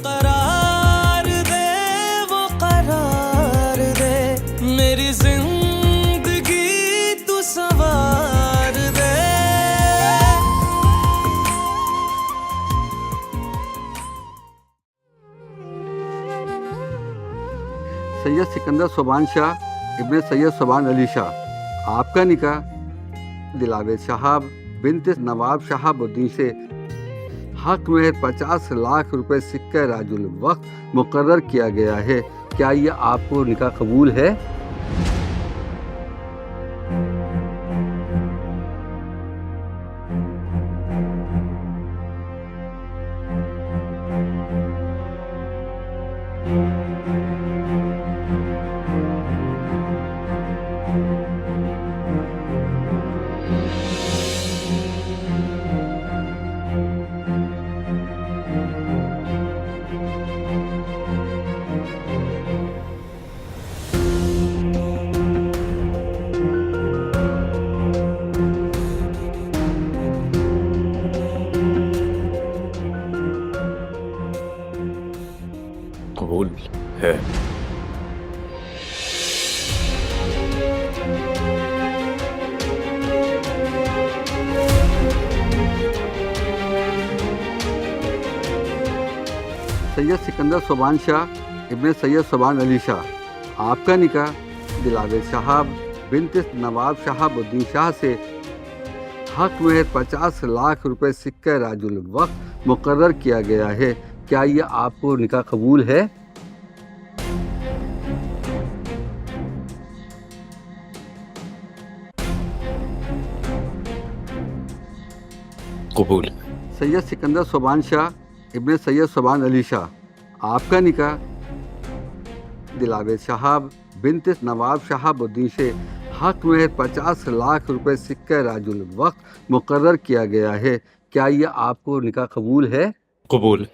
करार दे, वो करार दे, मेरी जिंदगी तू संवार दे। सैयद सिकंदर सोबान शाह इब्ने सैयद सोबान अली शाह, आपका निकाह दिलावेद शहाब बिन्त नवाब शहाबुद्दीन से हक में 50 लाख रुपए सिक्का राजुल वक्त मुकर्रर किया गया है। क्या ये आपको निकाह कबूल है? कबूल है। सैयद सिकंदर सोबान शाह इब्ने सैयद सोबान अली शाह, आपका निकाह दिलावेद शहाब बिन्त नवाब शहाबुद्दीन शाह से हक में 50 लाख रुपए सिक्का राजुल वक्त मुकर्रर किया गया है। क्या ये आपको निकाह कबूल है? कबूल। सैयद सिकंदर सोबान शाह इब्ने सैयद सोबान अली शाह, आपका निकाह दिलावेद शहाब बिन्त नवाब शहाबुद्दीन से हक में 50 लाख रुपए सिक्का राजुल वक्त मुकर्रर किया गया है। क्या ये आपको निकाह कबूल है? कबूल।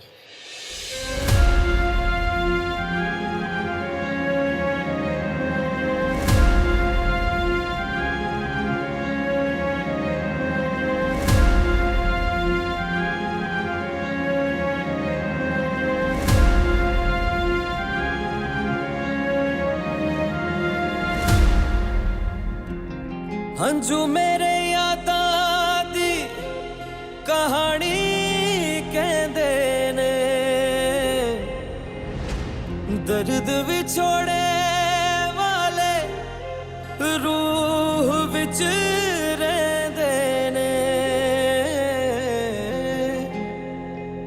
हंजू मेरे यादां दी कहानी कहंदे ने, दर्द विछोड़े वाले रूह विच रहिंदे ने,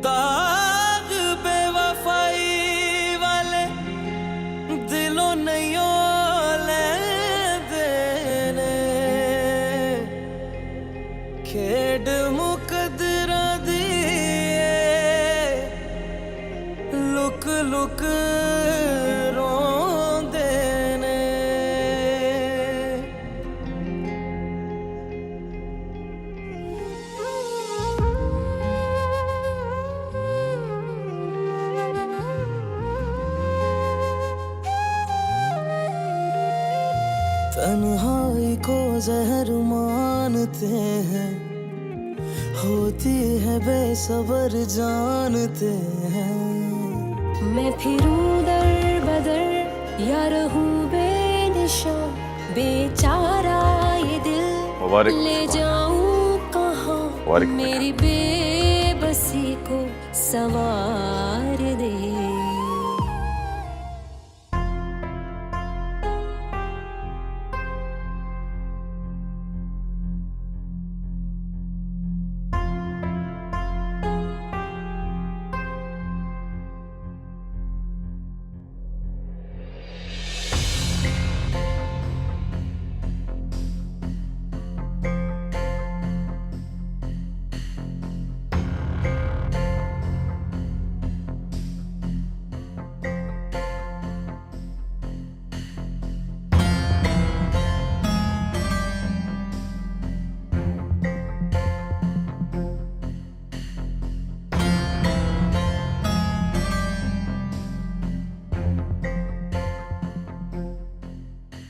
दाग बेवफाई वाले दिलों नहीं खेड मुकदरा दी लुक लुक रोंदे ने। तन्हाई को जहर मानते हैं, होती है बेसबर जानते हैं। मैं फिरूं दर बदर या रहूं बेनिशा, बेचारा ये दिल ले जाऊं कहाँ, मेरी बेबसी को संवार दे।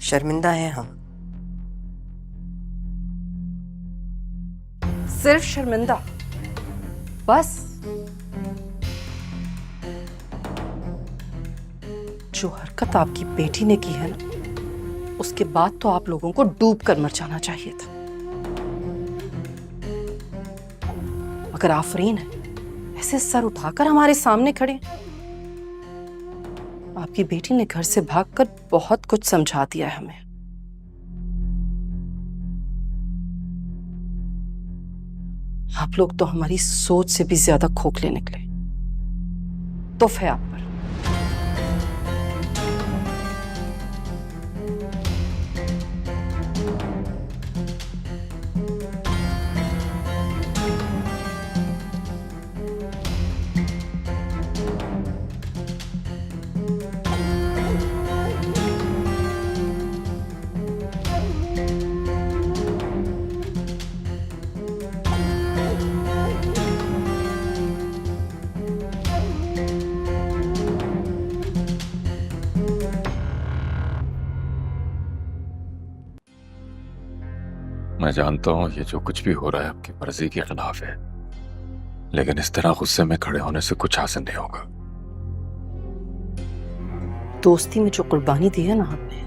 शर्मिंदा हैं हम। सिर्फ शर्मिंदा बस? जो हरकत आपकी बेटी ने की है ना, उसके बाद तो आप लोगों को डूब कर मर जाना चाहिए था। मगर आफरीन है, ऐसे सर उठाकर हमारे सामने खड़े। आपकी बेटी ने घर से भागकर बहुत कुछ समझा दिया है हमें। आप लोग तो हमारी सोच से भी ज्यादा खोखले निकले। तोहफे आप पर। मैं जानता हूं ये जो कुछ भी हो रहा है आपकी मर्जी के खिलाफ है, लेकिन इस तरह गुस्से में खड़े होने से कुछ हासिल नहीं होगा। दोस्ती में जो कुर्बानी दी है ना आपने,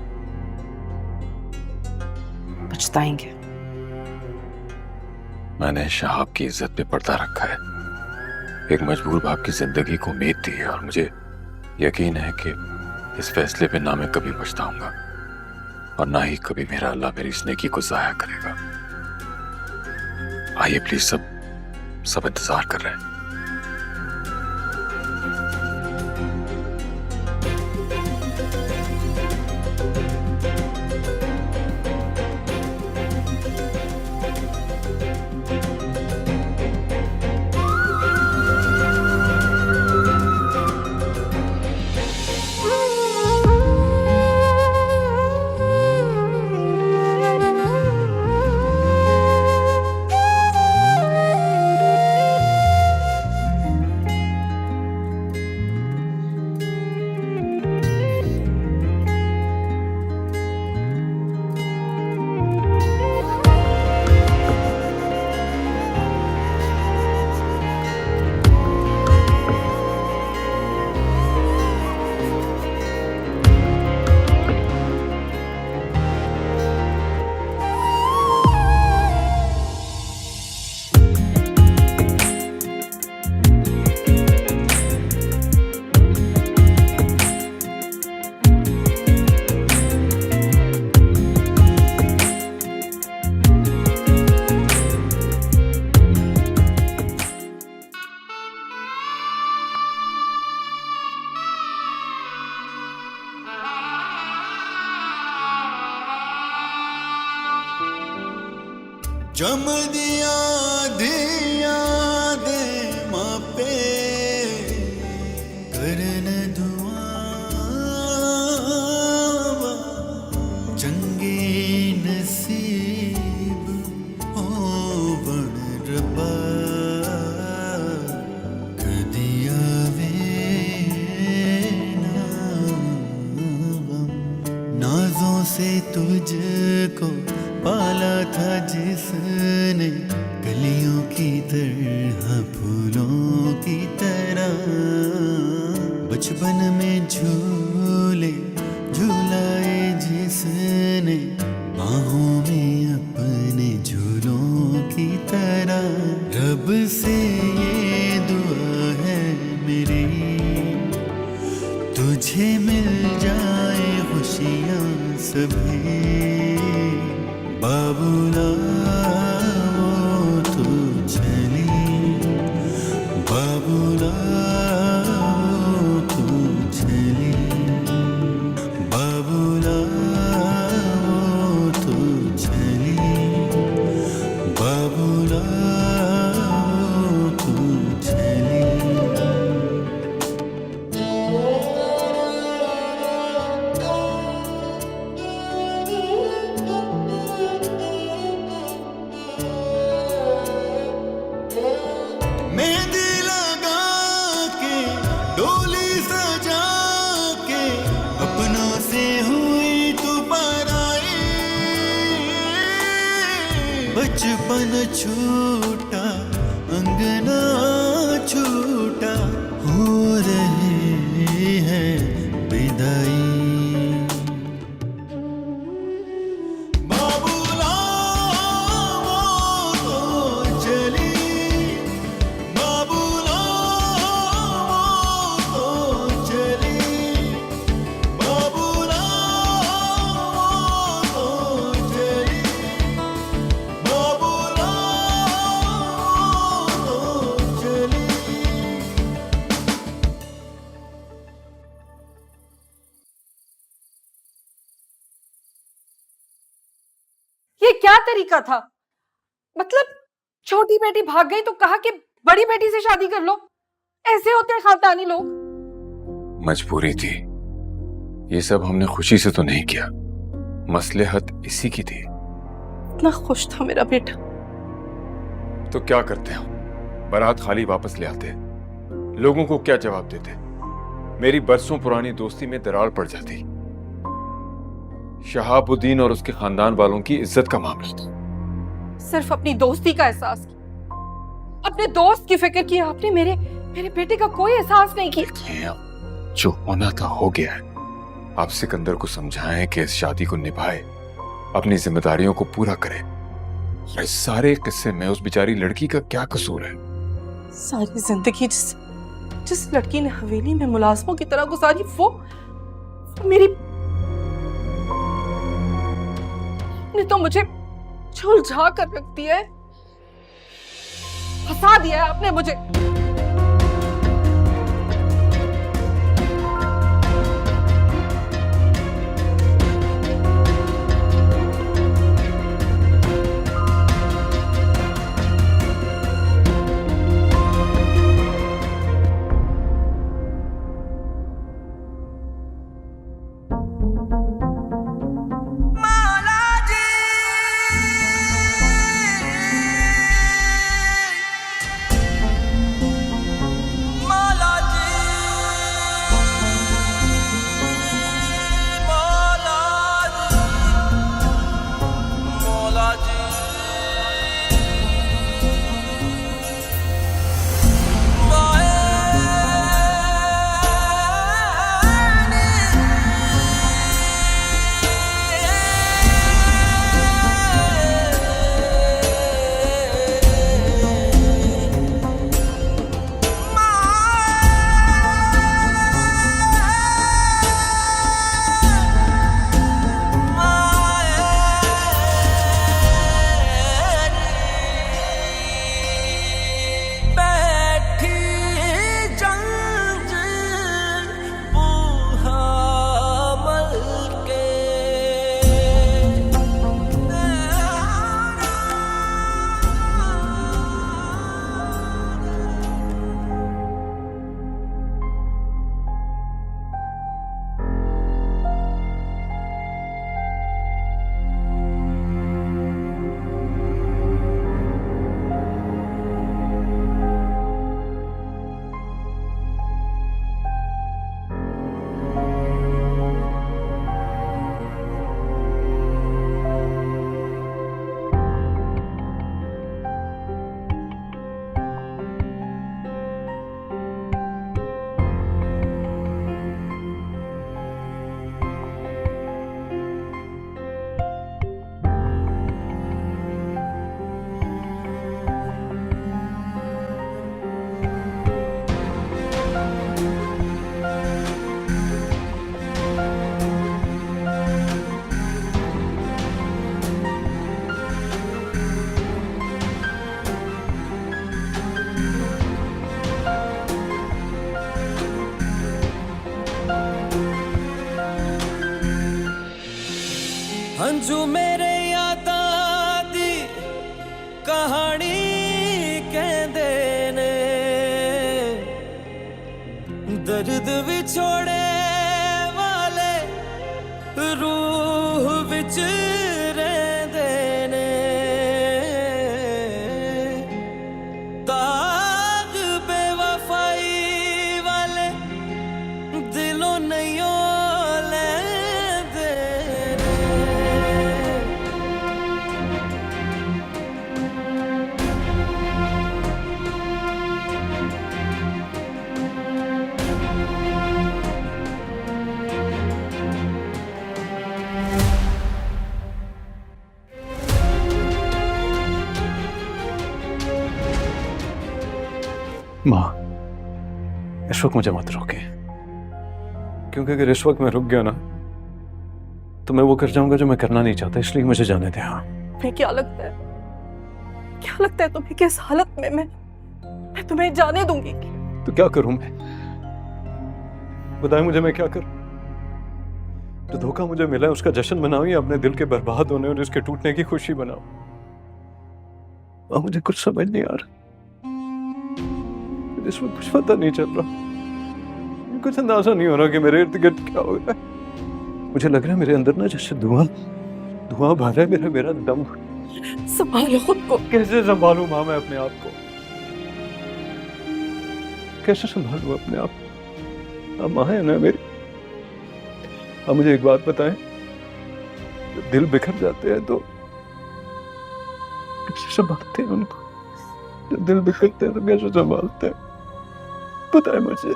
पछताएंगे। मैंने शहाब की इज्जत पे पर्दा रखा है, एक मजबूर बाप की जिंदगी को उम्मीद दी है, और मुझे यकीन है कि इस फैसले पे ना मैं कभी पछताऊंगा और ना ही कभी मेरा अल्लाह मेरी इस नेकी को जाया करेगा। आइए प्लीज, सब इंतजार कर रहे हैं। जम दिया दिया दे मापे करन दुआ चंगे नसीब हो बन रबा कदिया वे नाजों से तुझको पाला था जिसने, कलियों की तरह फूलों की तरह, बचपन में झूले झूलाए जिसने, बाहों में अपने झूलों की तरह। रब से ये दुआ है मेरी, तुझे मिल जाए खुशियाँ सभी। बाबूला वो तू चली, बाबूला वो तू चली, बाबूला वो तू चली, बाबूला वो तू चली। बचपन छूटा अंगना छूटा, हो रही है विदाई। ये क्या तरीका था? मतलब छोटी बेटी भाग गई तो कहा कि बड़ी बेटी से शादी कर लो। ऐसे होते हैं खानदानी लोग। मजबूरी थी, ये सब हमने खुशी से तो नहीं किया, मसलहत इसी की थी। इतना खुश था मेरा बेटा। तो क्या करते हम? बारात खाली वापस ले आते, लोगों को क्या जवाब देते? मेरी बरसों पुरानी दोस्ती में दरार पड़ जाती। शहाबुद्दीन और उसके खानदान वालों की इज्जत का मामला था। सिर्फ अपनी दोस्ती का एहसास किया, अपने दोस्त की फिक्र की आपने, मेरे बेटे का कोई एहसास नहीं किया। अब जो होना था हो गया है। आप सिकंदर को समझाएं कि इस शादी को निभाए, अपनी जिम्मेदारियों को पूरा करे। इस सारे किस्से में उस बेचारी लड़की का क्या कसूर है? सारी जिंदगी जिस लड़की ने हवेली में मुलाजमों की तरह गुजारी, वो मेरी ने तो मुझे झुलझा कर रख दिया है, फंसा दिया है आपने मुझे। हंजू मेरे यादां दी कहानी कहंदे ने, दर्द विछोड़े वाले रूह विच रहिंदे ने, दाग बेवफाई वाले दिलों नहीं लैंदे ने। माँ, इस वक्त मुझे मत रोके, क्योंकि अगर इस वक्त मैं रुक गया ना तो मैं वो कर जाऊंगा जो मैं करना नहीं चाहता, इसलिए मुझे जाने दे। हाँ, तुम्हें क्या लगता है तुम्हें किस हालत में मैं तुम्हें जाने दूंगी? तो क्या करूं मैं? बताएं मुझे, मैं क्या करूं? जो धोखा मुझे मिला है उसका जश्न मनाऊं या अपने दिल के बर्बाद होने और इसके टूटने की खुशी बनाऊं? मुझे कुछ समझ नहीं आ रहा, इसमें कुछ पता नहीं चल रहा, कुछ अंदाजा नहीं हो रहा कि मेरे इर्द गिर्द क्या हो रहा है। मुझे लग रहा है मेरे अंदर ना जैसे धुआं भर रहा है, मेरा दम। संभालो खुद को। कैसे संभालूं माँ मैं अपने आप को? कैसे संभालूं अपने आप? आप माँ है ना मेरी। आप मुझे एक बात बताएं, जब दिल बिखर जाते हैं तो कैसे संभालते हैं उनको? जब दिल बिखरते हैं तो कैसे संभालते हैं? बताएं मुझे।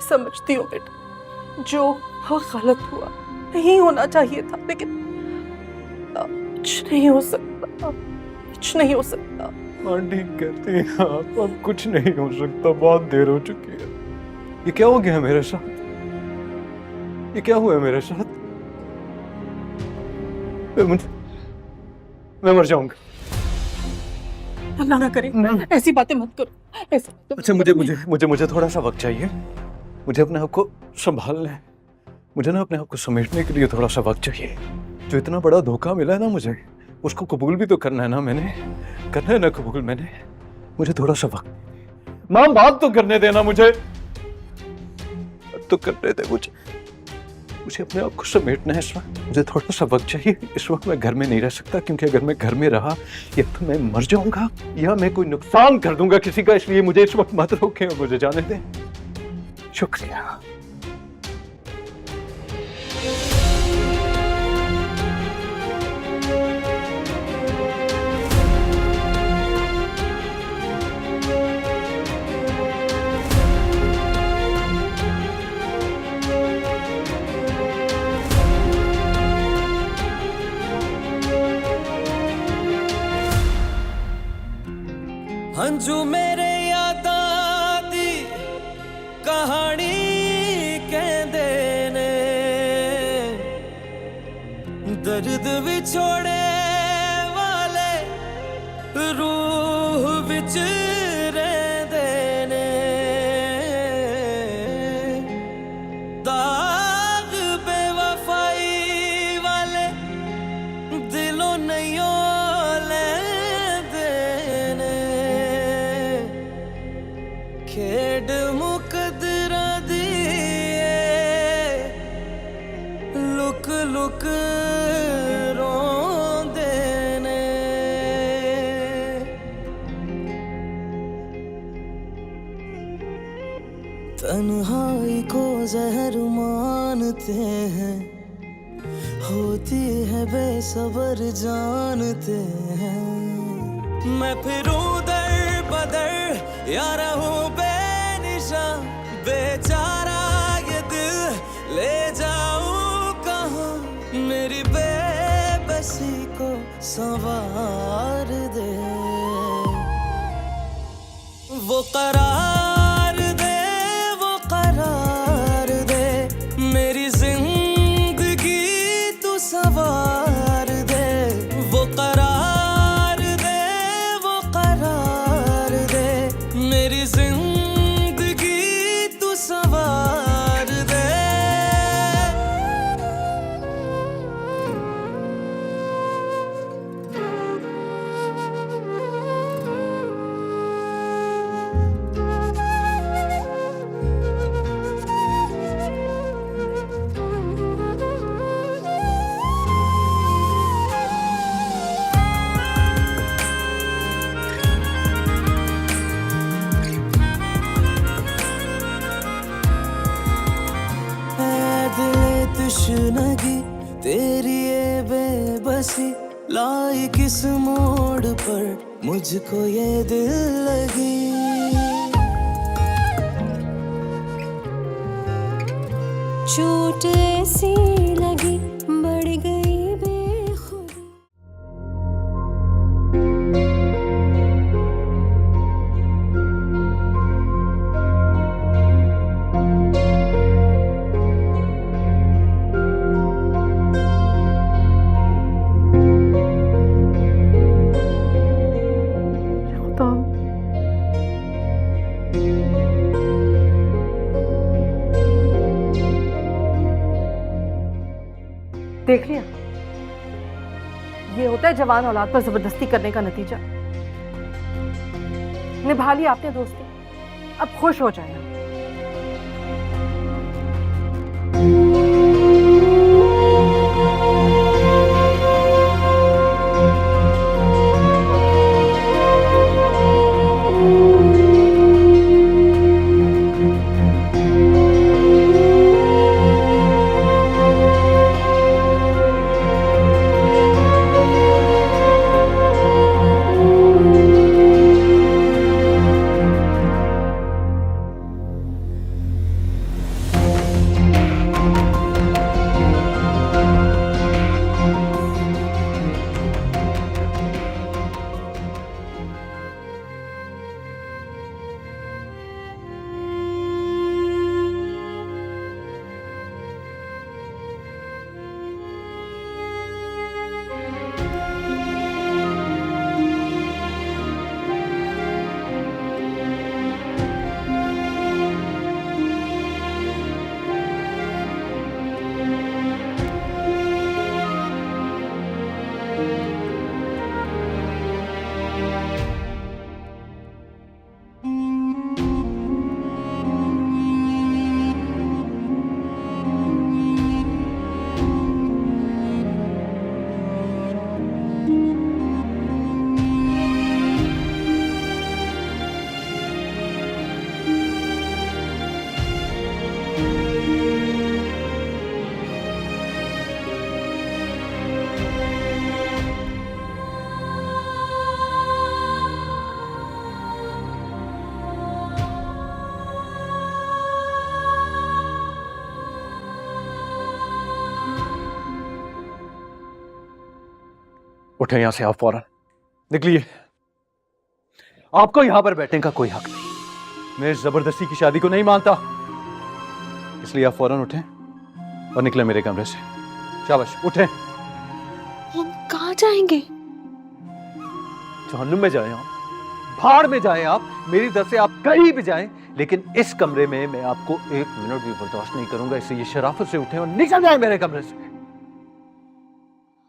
समझती हूँ बेटा, जो हुआ गलत हुआ, नहीं होना चाहिए था, लेकिन कुछ नहीं हो सकता, कुछ नहीं हो सकता। हाँ ठीक कहती हैं आप, अब कुछ नहीं हो सकता, बहुत देर हो चुकी है। ये क्या हो गया मेरे साथ? ये क्या हुआ मेरे साथ? मैं मर जाऊंगा। अल्लाह ना करे, ऐसी बातें मत करो, ऐसी बातें। अच्छा मुझे थोड़ा सा वक्त चाहिए। मुझे अपने आप को संभालना है, मुझे ना अपने आप को समेटने के लिए थोड़ा सा वक्त चाहिए। जो इतना बड़ा धोखा मिला है ना मुझे, उसको कबूल भी तो करना है ना मैंने, करना है ना कबूल मैंने। मुझे थोड़ा सा वक्त, माँ बात तो करने देना मुझे, तो करने दे मुझे अपने आप को समेटना है इस वक्त। मुझे थोड़ा सा वक्त चाहिए। इस वक्त मैं घर में नहीं रह सकता, क्योंकि अगर मैं घर में रहा या तो मैं मर जाऊंगा या मैं कोई नुकसान कर दूंगा किसी का। इसलिए मुझे इस वक्त मत रोकें और मुझे जाने दें। शुक्रिया। हंजू मेरे याद आती कहानी कहंदे ने, दर्द विछोड़े वाले रूह विच रहंदे ने, दाग बेवफाई वाले दिलों नहीं खेड मुकदरा दिए लुक लुक रोंदे ने। तन्हाई को जहर मानते हैं, होती है बेसबर जानते हैं। मैं फिरूं दर बदर या रहूं बेनिशा, बेचारा ये दिल ले जाऊं कहाँ। मेरी बेबसी को संवार दे, वो करार दे, वो करार दे। मेरी जिंदगी तू संवार दे, वो करार दे, वो करार दे। मेरी जिंदगी तू संवार दे। तश्नगी तेरी ये बेबसी लाई किस मोड़ पर मुझको ये दिल लगी। चोट ऐसी लगी बढ़ गई बेखुदी। देख लिया, ये होता है जवान औलाद पर जबरदस्ती करने का नतीजा। निभा ली आपने दोस्ती, अब खुश हो जाए। उठे यहां से, आप फौरन निकलिए। आपको यहां पर बैठने का कोई हक नहीं। मैं इस जबरदस्ती की शादी को नहीं मानता, इसलिए आप फौरन उठें और निकले मेरे कमरे से। शाबाश, उठें। हम कहाँ जाएंगे? जहन्नुम में जाएं आप, भाड़ में जाएं आप, मेरी तरफ से आप कहीं भी जाएं, लेकिन इस कमरे में मैं आपको 1 मिनट भी बर्दाश्त नहीं करूंगा। इसलिए शराफत से उठें और निकल जाएं मेरे कमरे से।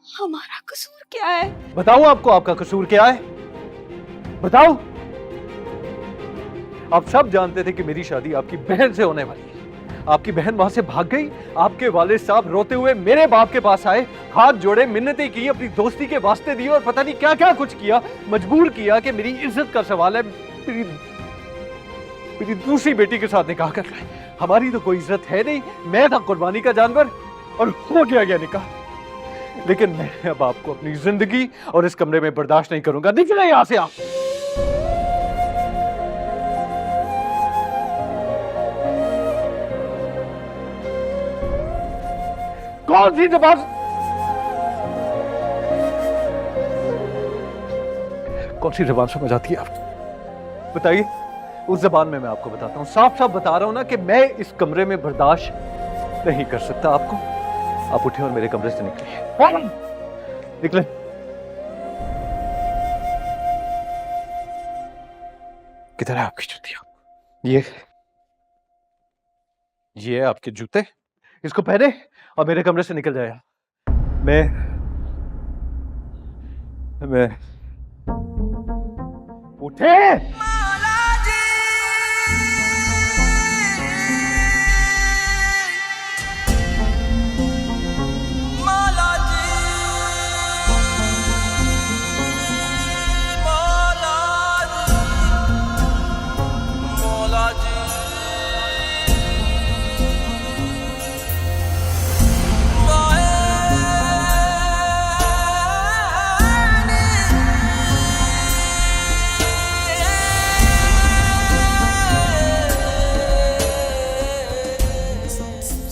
हमारा कसूर क्या है? बताऊं आपको आपका कसूर क्या है? बताओ। आप सब जानते थे कि मेरी शादी आपकी बहन से होने वाली है। आपकी बहन वहां से भाग गई। आपके वालिद साहब रोते हुए मेरे बाप के पास आए, हाथ जोड़े, मिन्नतें की, अपनी दोस्ती के वास्ते दिए और पता नहीं क्या क्या कुछ किया। मजबूर किया कि मेरी इज्जत का सवाल है, मेरी दूसरी बेटी के साथ निकाह कर रहे। हमारी तो कोई इज्जत है नहीं। मैं था कुर्बानी का जानवर और हो गया निकाह। लेकिन मैं अब आपको अपनी जिंदगी और इस कमरे में बर्दाश्त नहीं करूंगा। निकले यहां से आप। कौन सी जबान, कौन सी जबान समझ आती है आप? बताइए। उस जबान में मैं आपको बताता हूं, साफ साफ बता रहा हूं ना कि मैं इस कमरे में बर्दाश्त नहीं कर सकता आपको। आप उठे और मेरे कमरे से निकलिए। निकले। किधर है आपकी जूतियां? ये है आपके जूते, इसको पहने और मेरे कमरे से निकल जाए। मैं उठे।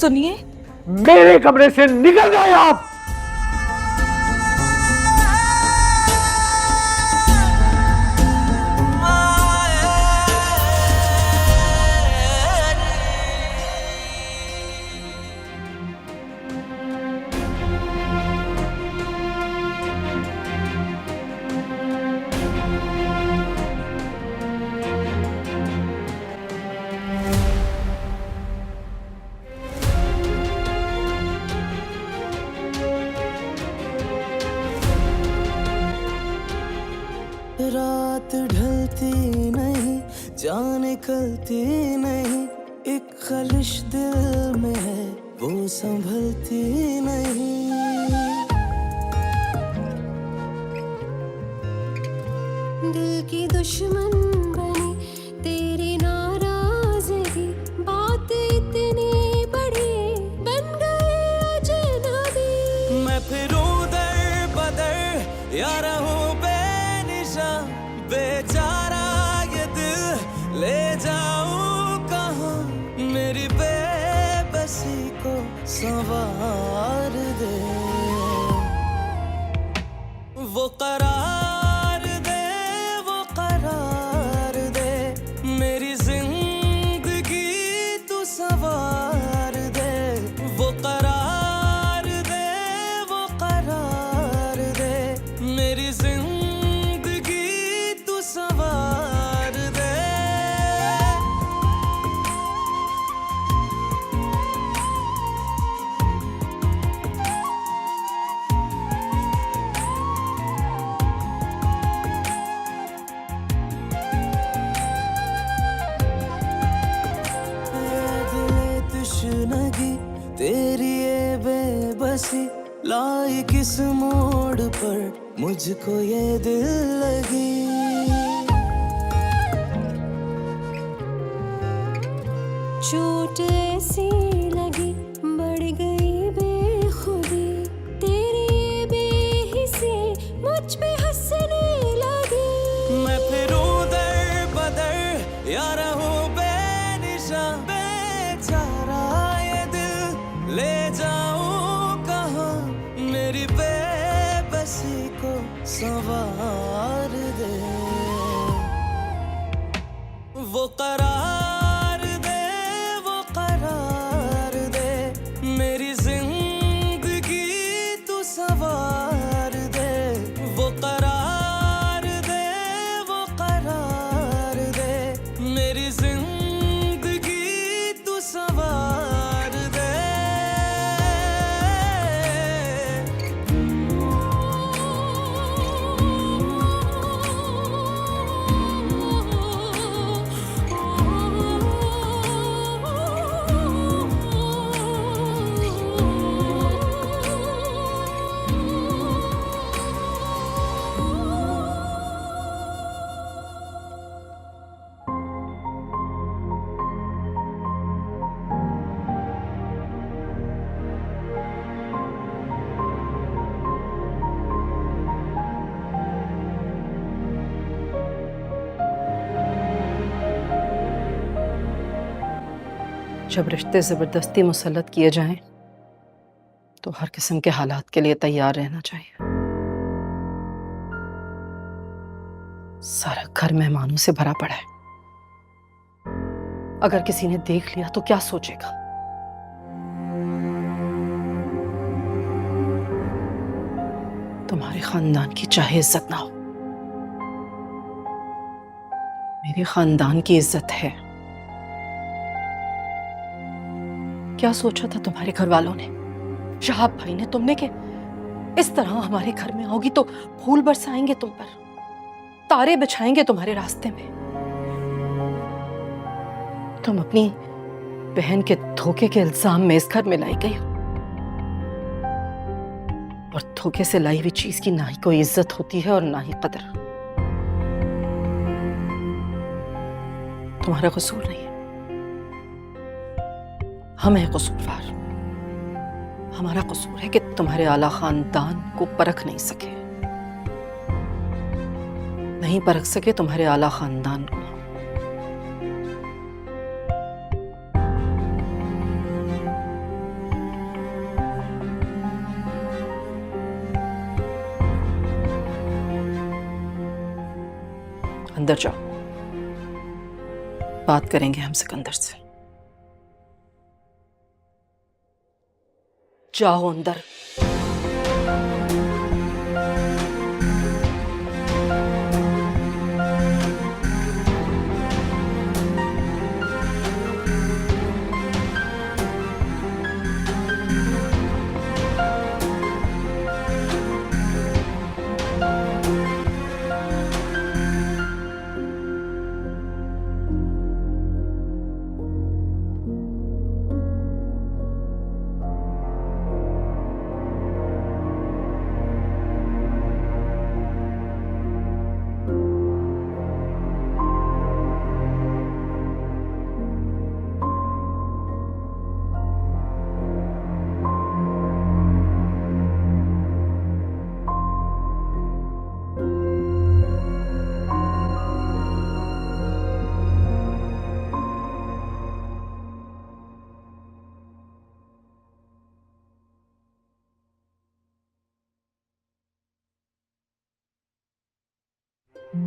सुनिए, मेरे कमरे से निकल गए आप। निकलती नहीं, एक खलिश दिल में है वो संभलती नहीं। दिल की दुश्मन बनी तेरी नाराजगी, बात इतनी बड़ी बन गई अजनबी। मैं फिरूं दर बदर या रहूं बेनिशा, बेचारा ये दिल ले जाऊं कहाँ, मेरी बेबसी को संवार दे। वो करार दे, वो करार दे, मेरी जिंदगी तू संवार दे। वो करार दे, वो करार दे, मेरी जिंदगी तू संवार दे। तशनगी तेरी ये बेबसी लाई किस मोड़ पर मुझको ये दिल लगी। चोट ऐसी लगी बढ़ गई बेखुदी, तेरी ये बेहिसी मुझ पे हंसने लगी। मैं फिरूं दर बदर या रहूं बेनिशा, बेचारा ये दिल ले जाऊं कहाँ, मेरी बेबसी को संवार दे। वो करार दे, वो करार दे, मेरी जिंदगी तू संवार दे। वो करार दे, वो करार दे, मेरी जिंदगी तू संवार दे। जब रिश्ते ज़बरदस्ती मुसल्लत किए जाएं तो हर किस्म के हालात के लिए तैयार रहना चाहिए। सारा घर मेहमानों से भरा पड़ा है, अगर किसी ने देख लिया तो क्या सोचेगा। तुम्हारे खानदान की चाहे इज्जत ना हो, मेरे खानदान की इज्जत है। क्या सोचा था तुम्हारे घर वालों ने, शहाब भाई ने, तुमने कि इस तरह हमारे घर में आओगी तो फूल बरसाएंगे तुम पर, तारे बिछाएंगे तुम्हारे रास्ते में। तुम अपनी बहन के धोखे के इल्जाम में इस घर में लाई गई हो, और धोखे से लाई हुई चीज की ना ही कोई इज्जत होती है और ना ही कदर। तुम्हारा कसूर नहीं है, हम हैं कसूरवार। हमारा कसूर है कि तुम्हारे आला खानदान को परख नहीं सके, नहीं परख सके तुम्हारे आला खानदान को। अंदर जाओ, बात करेंगे हम सिकंदर से। जाओ अंदर। मैं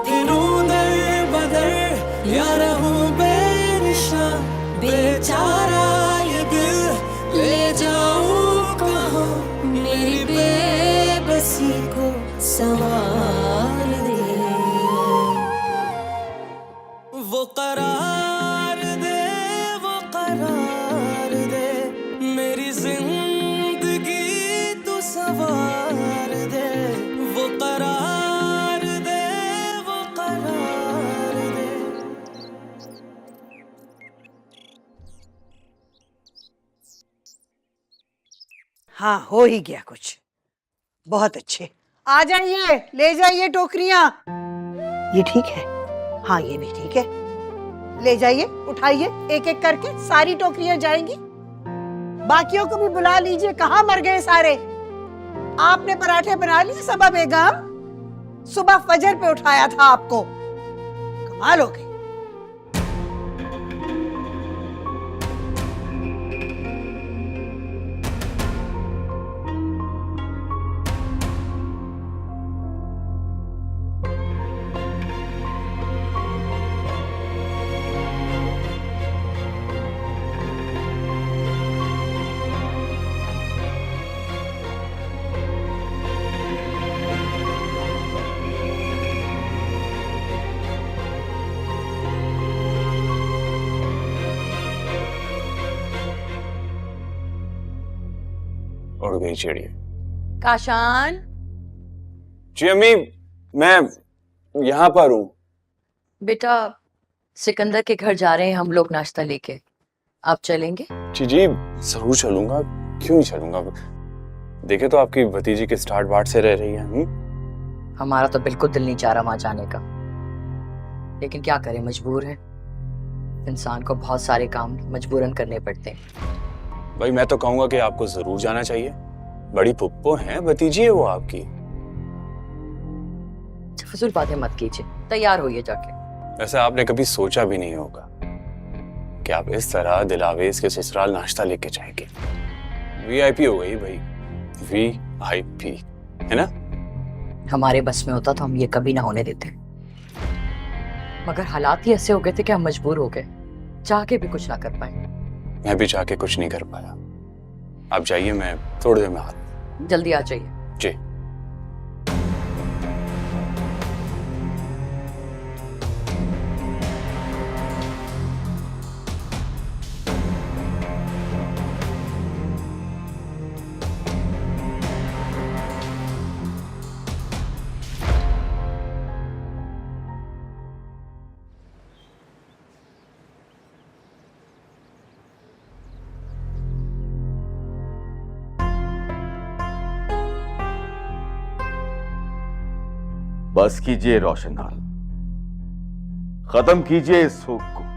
फिरूं दर बदर या रहूं बेनिशा बेचारा ये दिल ले जाऊं कहाँ मेरी बेबसी को संवार दे वो करार दे वो करार दे मेरी जिंदगी तू सवार दे वो करार दे वो करार दे। हाँ, हो ही गया कुछ। बहुत अच्छे, आ जाइए, ले जाइए टोकरियां। ये ठीक है? हाँ, ये भी ठीक है। ले जाइए, उठाइए, एक एक करके सारी टोकरियां जाएंगी। बाकियों को भी बुला लीजिए, कहाँ मर गए सारे? आपने पराठे बना लिए सबा बेगम? सुबह फजर पे उठाया था आपको। कमाल हो गई। उड़ गई चिड़िया। काशान, जी अम्मी, मैं यहाँ पर हूँ। बेटा, सिकंदर के घर जा रहे हैं हम लोग नाश्ता लेके। आप चलेंगे? जी जी, जरूर चलूंगा, क्यों नहीं चलूंगा। देखे तो आपकी भतीजी के स्टार्ट बाट से रह रही है। हमारा तो बिल्कुल दिल नहीं चाह रहा वहां जाने का, लेकिन क्या करें, मजबूर है। इंसान को बहुत सारे काम मजबूरन करने पड़ते हैं। भाई मैं तो कहूंगा कि आपको जरूर जाना चाहिए। बड़ी पुप्पो हैं, भतीजी है वो आपकी। फजूल बातें मत कीजिए, तैयार होइए जाके। वैसे आपने कभी सोचा भी नहीं होगा कि आप इस तरह दिलावेज के ससुराल नाश्ता लेके जाएंगे। वीआईपी हो गई भाई, वीआईपी, है ना? हमारे बस में होता तो हम ये कभी ना होने देते, मगर हालात ही ऐसे हो गए थे कि हम मजबूर हो गए, चाह के भी कुछ ना कर पाए। मैं भी जाके कुछ नहीं कर पाया। आप जाइए, मैं थोड़ी देर में आता हूं। जल्दी आ जाइए। जी। बस कीजिए रोशनलाल, खत्म कीजिए इस हुक को।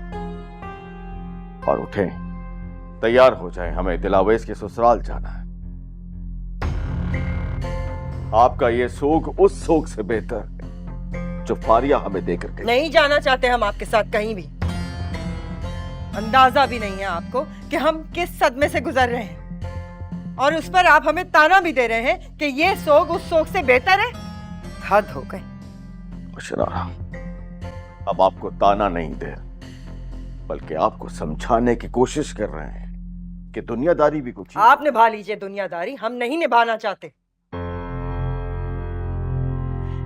और उठें, तैयार हो जाएं, हमें दिलावेश के ससुराल जाना है। आपका ये सोग उस सोग से बेहतर है जो फारिया हमें देकर गई। नहीं जाना चाहते हम आपके साथ कहीं भी। अंदाजा भी नहीं है आपको कि हम किस सदमे से गुजर रहे हैं, और उस पर आप हमें ताना भी दे रहे हैं कि ये सोग उस सोग से बेहतर है। हद हो गई। मुशर्रा, अब आपको ताना नहीं दे, बल्कि आपको समझाने की कोशिश कर रहे हैं कि दुनियादारी भी कुछ आप निभा लीजिए दुनियादारी, हम नहीं निभाना चाहते।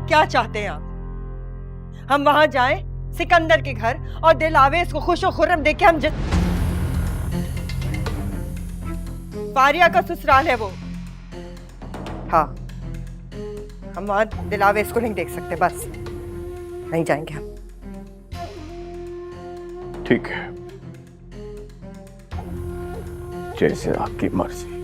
क्या चाहते हैं आप? हम वहां जाएं सिकंदर के घर और दिलावेश को खुश और खुर्रम देख के हम फारिया का ससुराल है वो। हाँ, हम वहां दिलावेश को नहीं देख सकते, बस नहीं जाएंगे हम। ठीक है, जैसे आपकी मर्जी।